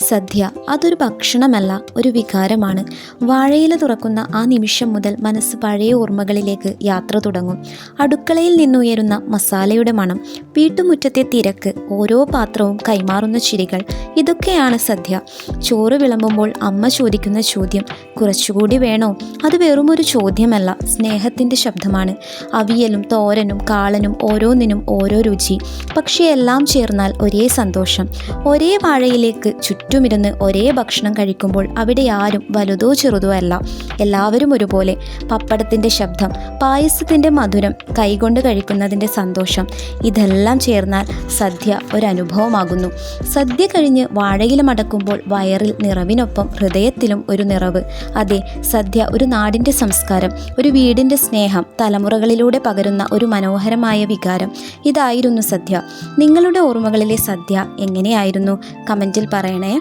സദ്യ അതൊരു ഭക്ഷണമല്ല, ഒരു വികാരമാണ്. വാഴയില തുറക്കുന്ന ആ നിമിഷം മുതൽ മനസ്സ് പഴയ ഓർമ്മകളിലേക്ക് യാത്ര തുടങ്ങും. അടുക്കളയിൽ നിന്നുയരുന്ന മസാലയുടെ മണം, വീട്ടുമുറ്റത്തെ തിരക്ക്, ഓരോ പാത്രവും കൈമാറുന്ന ചിരികൾ, ഇതൊക്കെയാണ് സദ്യ. ചോറ് വിളമ്പുമ്പോൾ അമ്മ ചോദിക്കുന്ന ചോദ്യം, കുറച്ചുകൂടി വേണോ? അത് വെറുമൊരു ചോദ്യമല്ല, സ്നേഹത്തിൻ്റെ ശബ്ദമാണ്. അവിയലും തോരനും കാളനും ഓരോന്നിനും ഓരോ രുചി, പക്ഷേ എല്ലാം ചേർന്നാൽ ഒരേ സന്തോഷം. ഒരേ വാഴയിലേക്ക് ചുറ്റുമിരുന്ന് ഒരേ ഭക്ഷണം കഴിക്കുമ്പോൾ അവിടെ ആരും വലുതോ ചെറുതോ അല്ല, എല്ലാവരും ഒരുപോലെ. പപ്പടത്തിൻ്റെ ശബ്ദം, പായസത്തിൻ്റെ മധുരം, കൈകൊണ്ട് കഴിക്കുന്നതിൻ്റെ സന്തോഷം, ഇതെല്ലാം ചേർന്നാൽ സദ്യ ഒരനുഭവമാകുന്നു. സദ്യ കഴിഞ്ഞ് വാഴയില മടക്കുമ്പോൾ വയറിൽ നിറവിനൊപ്പം ഹൃദയത്തിലും ഒരു നിറവ്. അതെ, സദ്യ ഒരു നാടിൻ്റെ സംസ്കാരം, ഒരു വീടിൻ്റെ സ്നേഹം, തലമുറകളിലൂടെ പകരുന്ന ഒരു മനോഹരമായ വികാരം. ഇതായിരുന്നു സദ്യ. നിങ്ങളുടെ ഓർമ്മകളിലെ സദ്യ എങ്ങനെയായിരുന്നു? കമൻറ്റിൽ പറയണേ.